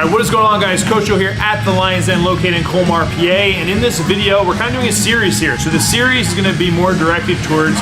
All right, what is going on, guys? Coach Joe here at the Lions Den, located in Colmar, PA. And in this video, we're kind of doing a series here. So the series is going to be more directed towards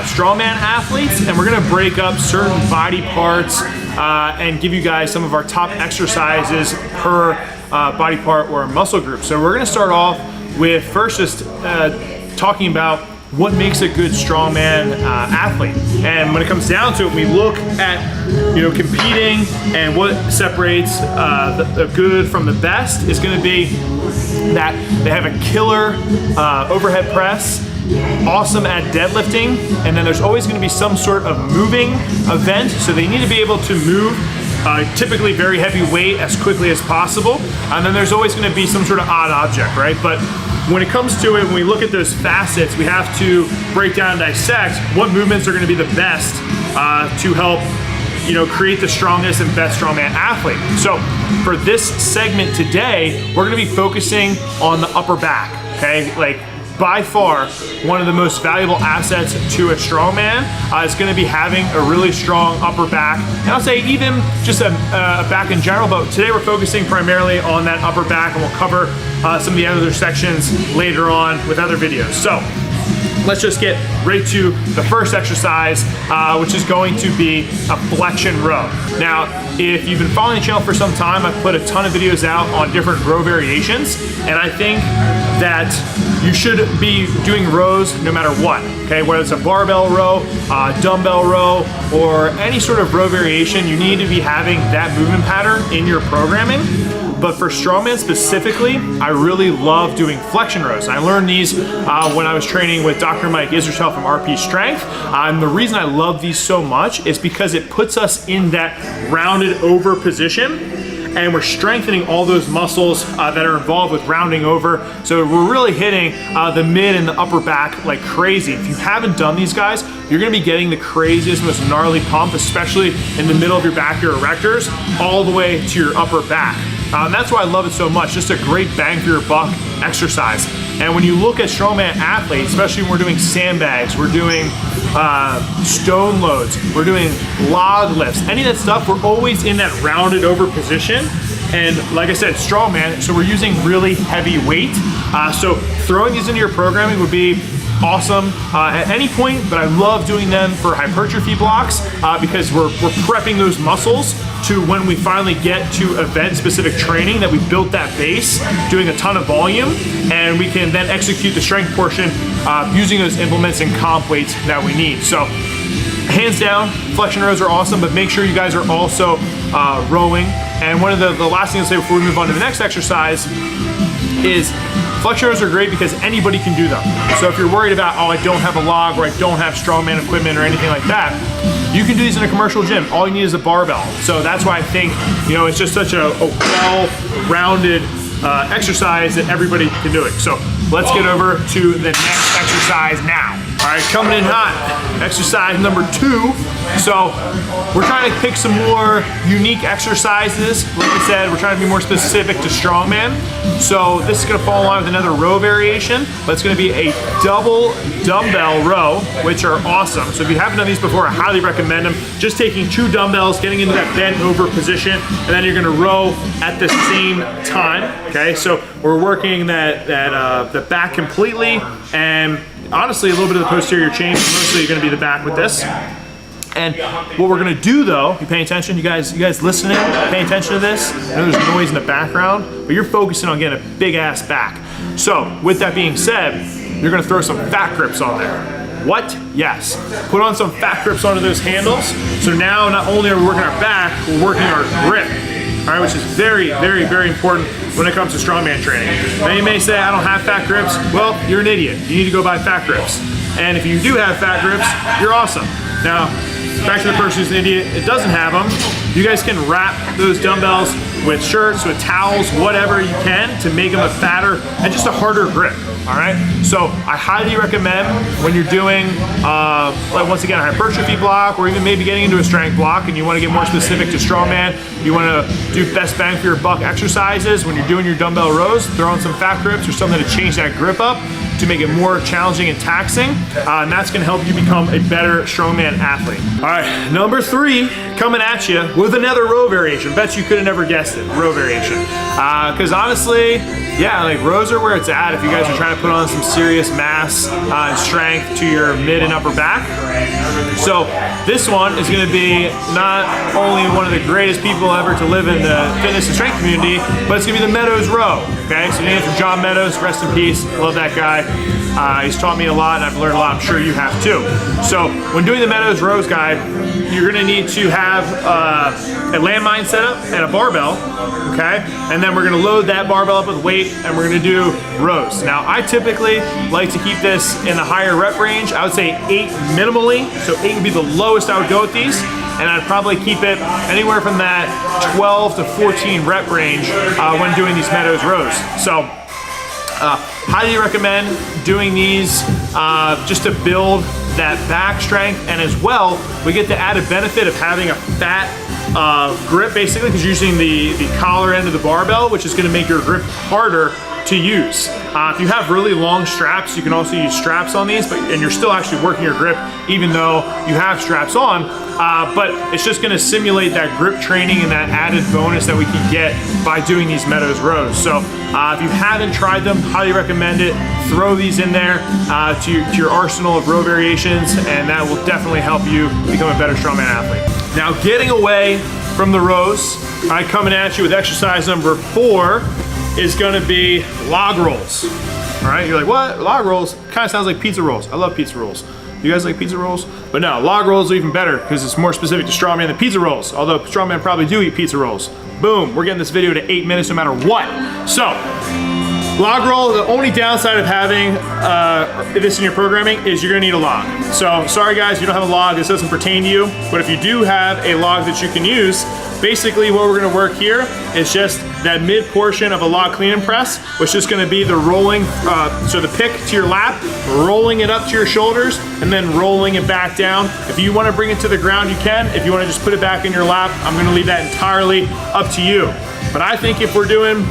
strongman athletes, and we're going to break up certain body parts and give you guys some of our top exercises per body part or muscle group. So we're going to start off with first just talking about what makes a good strongman athlete. And when it comes down to it, we look at competing, and what separates the good from the best is going to be that they have a killer overhead press, awesome at deadlifting, and then there's always going to be some sort of moving event, so they need to be able to move typically very heavy weight as quickly as possible, and then there's always going to be some sort of odd object, right? But when it comes to it, when we look at those facets, we have to break down and dissect what movements are going to be the best to help create the strongest and best strongman athlete. So for this segment today, we're going to be focusing on the upper back, okay? Like, by far, one of the most valuable assets to a strongman is going to be having a really strong upper back. And I'll say even just a back in general, but today we're focusing primarily on that upper back, and we'll cover some of the other sections later on with other videos. So let's just get right to the first exercise, which is going to be a flexion row. Now, if you've been following the channel for some time, I've put a ton of videos out on different row variations, and I think that you should be doing rows no matter what, okay? Whether it's a barbell row, dumbbell row, or any sort of row variation, you need to be having that movement pattern in your programming. But for strongman specifically, I really love doing flexion rows. I learned these when I was training with Dr. Mike Israel from RP Strength. And the reason I love these so much is because it puts us in that rounded over position, and we're strengthening all those muscles that are involved with rounding over. So we're really hitting the mid and the upper back like crazy. If you haven't done these guys, you're gonna be getting the craziest, most gnarly pump, especially in the middle of your back, your erectors, all the way to your upper back. And that's why I love it so much. Just a great bang for your buck exercise. And when you look at strongman athletes, especially when we're doing sandbags, we're doing stone loads, we're doing log lifts, any of that stuff, we're always in that rounded over position. And like I said, strongman, so we're using really heavy weight. So throwing these into your programming would be awesome at any point, but I love doing them for hypertrophy blocks because we're prepping those muscles to when we finally get to event-specific training, that we built that base, doing a ton of volume, and we can then execute the strength portion using those implements and comp weights that we need. So hands down, flexion rows are awesome, but make sure you guys are also rowing. And one of the last things I'll say before we move on to the next exercise is flexion rows are great because anybody can do them. So if you're worried about, oh, I don't have a log, or I don't have strongman equipment or anything like that, you can do these in a commercial gym. All you need is a barbell. So that's why I think, it's just such a well-rounded exercise that everybody can do it. So let's get over to the next exercise now. All right, coming in hot, exercise number 2. So we're trying to pick some more unique exercises. Like I said, we're trying to be more specific to strongman. So this is gonna fall in line with another row variation, but it's gonna be a double dumbbell row, which are awesome. So if you haven't done these before, I highly recommend them. Just taking 2 dumbbells, getting into that bent over position, and then you're gonna row at the same time, okay? So we're working the back completely, and honestly, a little bit of the posterior chain, but mostly you're gonna be the back with this. And what we're gonna do though, you paying attention, you guys listening, paying attention to this? I know there's noise in the background, but you're focusing on getting a big ass back. So with that being said, you're gonna throw some fat grips on there. What? Yes. Put on some fat grips onto those handles. So now not only are we working our back, we're working our grip. All right, which is very, very, very important when it comes to strongman training. Now you may say, I don't have fat grips. Well, you're an idiot. You need to go buy fat grips. And if you do have fat grips, you're awesome. Now, back to the person who's an idiot, it doesn't have them. You guys can wrap those dumbbells with shirts, with towels, whatever you can to make them a fatter and just a harder grip. All right, so I highly recommend when you're doing, like once again, a hypertrophy block, or even maybe getting into a strength block, and you want to get more specific to strongman, you want to do best bang for your buck exercises. When you're doing your dumbbell rows, throw in some fat grips or something to change that grip up. to make it more challenging and taxing, and that's gonna help you become a better strongman athlete. All right, number 3, coming at you with another row variation. Bet you could have never guessed it, row variation. Because honestly, yeah, like rows are where it's at if you guys are trying to put on some serious mass and strength to your mid and upper back. So this one is gonna be not only one of the greatest people ever to live in the fitness and strength community, but it's gonna be the Meadows row, okay? So named from John Meadows, rest in peace, love that guy. He's taught me a lot and I've learned a lot, I'm sure you have too. So when doing the Meadows rows guide, you're gonna need to have a landmine setup and a barbell, okay? And then we're gonna load that barbell up with weight and we're gonna do rows. Now I typically like to keep this in the higher rep range. I would say 8 minimally, so 8 would be the lowest I would go with these. And I'd probably keep it anywhere from that 12 to 14 rep range when doing these Meadows rows. So highly recommend doing these just to build that back strength, and as well, we get the added benefit of having a fat grip basically, because you're using the collar end of the barbell, which is gonna make your grip harder to use. If you have really long straps, you can also use straps on these, and you're still actually working your grip even though you have straps on, but it's just gonna simulate that grip training and that added bonus that we can get by doing these Meadows rows. So if you haven't tried them, highly recommend it. Throw these in there to your arsenal of row variations, and that will definitely help you become a better strongman athlete. Now getting away from the rows, I'm coming at you with exercise number 4 is gonna be log rolls. All right, you're like, what? Log rolls? Kind of sounds like pizza rolls. I love pizza rolls. You guys like pizza rolls? But no, log rolls are even better because it's more specific to strongman than pizza rolls, although strongmen probably do eat pizza rolls. Boom, we're getting this video to 8 minutes no matter what. So, log roll, the only downside of having this in your programming is you're gonna need a log. So, sorry guys, if you don't have a log, this doesn't pertain to you, but if you do have a log that you can use, basically what we're gonna work here is just that mid portion of a log clean and press, which is gonna be the rolling, so the pick to your lap, rolling it up to your shoulders, and then rolling it back down. If you wanna bring it to the ground, you can. If you wanna just put it back in your lap, I'm gonna leave that entirely up to you. But I think if we're doing,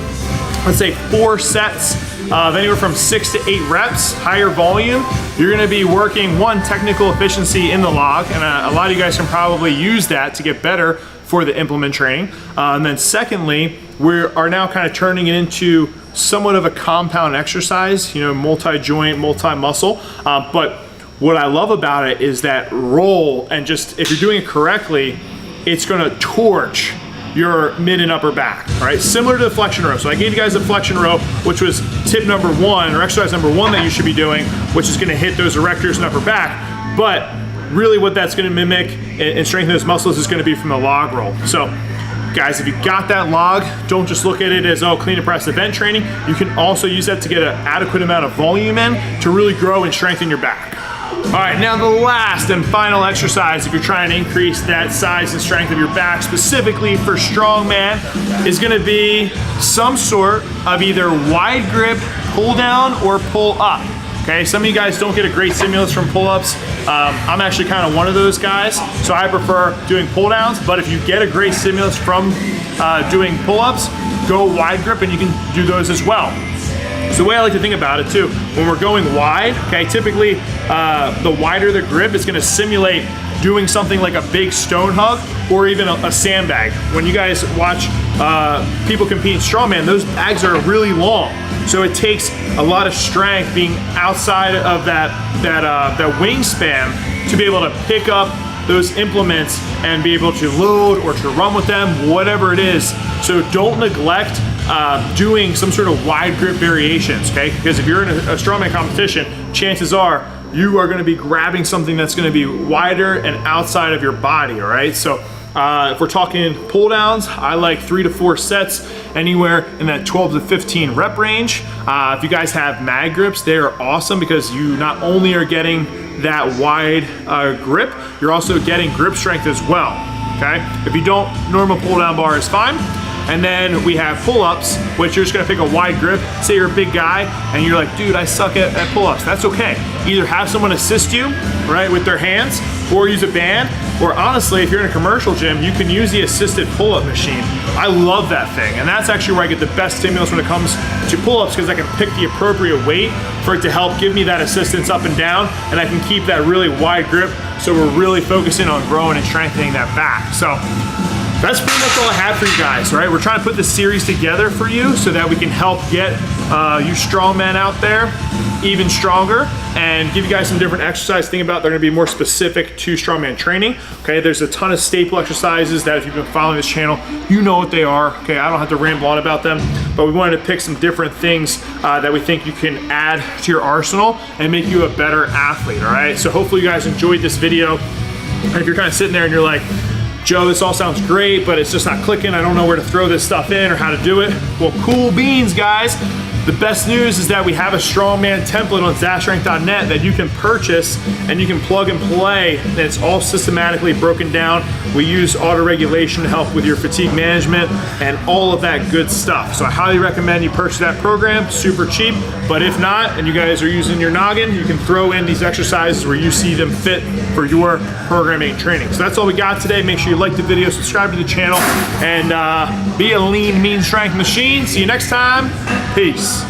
let's say 4 sets of anywhere from 6 to 8 reps, higher volume, you're gonna be working one, technical efficiency in the log, and a lot of you guys can probably use that to get better for the implement training. And then secondly, we are now kind of turning it into somewhat of a compound exercise, you know, multi-joint, multi-muscle. But what I love about it is that roll, and just if you're doing it correctly, it's gonna torch your mid and upper back, right? Similar to the flexion row. So I gave you guys the flexion row, which was tip number 1, or exercise number 1 that you should be doing, which is gonna hit those erectors and upper back. But really what that's gonna mimic and strengthen those muscles is gonna be from the log roll. So guys, if you got that log, don't just look at it as, oh, clean and press event training. You can also use that to get an adequate amount of volume in to really grow and strengthen your back. All right, now the last and final exercise, if you're trying to increase that size and strength of your back, specifically for strongman, is gonna be some sort of either wide grip pull down or pull up. Okay, some of you guys don't get a great stimulus from pull-ups. I'm actually kind of one of those guys, so I prefer doing pull-downs, but if you get a great stimulus from doing pull-ups, go wide grip and you can do those as well. So the way I like to think about it too, when we're going wide, okay, typically the wider the grip, it's gonna simulate doing something like a big stone hug or even a sandbag. When you guys watch people compete in strongman, those bags are really long. So it takes a lot of strength being outside of that wingspan to be able to pick up those implements and be able to load or to run with them, whatever it is. So don't neglect doing some sort of wide grip variations, okay? Because if you're in a strongman competition, chances are you are gonna be grabbing something that's gonna be wider and outside of your body, all right? So if we're talking pull downs, I like 3 to 4 sets, anywhere in that 12 to 15 rep range. If you guys have mag grips, they are awesome because you not only are getting that wide grip, you're also getting grip strength as well, okay? If you don't, normal pull down bar is fine. And then we have pull-ups, which you're just gonna pick a wide grip. Say you're a big guy and you're like, dude, I suck at pull-ups. That's okay. Either have someone assist you, right, with their hands, or use a band, or honestly, if you're in a commercial gym, you can use the assisted pull-up machine. I love that thing, and that's actually where I get the best stimulus when it comes to pull-ups, because I can pick the appropriate weight for it to help give me that assistance up and down, and I can keep that really wide grip, so we're really focusing on growing and strengthening that back. So that's pretty much all I have for you guys, right? We're trying to put this series together for you so that we can help get you strongmen out there even stronger and give you guys some different exercises. Think about they're gonna be more specific to strongman training, okay? There's a ton of staple exercises that if you've been following this channel, you know what they are, okay? I don't have to ramble on about them, but we wanted to pick some different things that we think you can add to your arsenal and make you a better athlete, all right? So hopefully you guys enjoyed this video. And if you're kind of sitting there and you're like, Joe, this all sounds great, but it's just not clicking. I don't know where to throw this stuff in or how to do it. Well, cool beans, guys. The best news is that we have a strongman template on zashstrength.net that you can purchase and you can plug and play, and it's all systematically broken down. We use auto regulation to help with your fatigue management and all of that good stuff. So I highly recommend you purchase that program, super cheap, but if not, and you guys are using your noggin, you can throw in these exercises where you see them fit for your programming and training. So that's all we got today. Make sure you like the video, subscribe to the channel, and be a lean, mean strength machine. See you next time. Peace.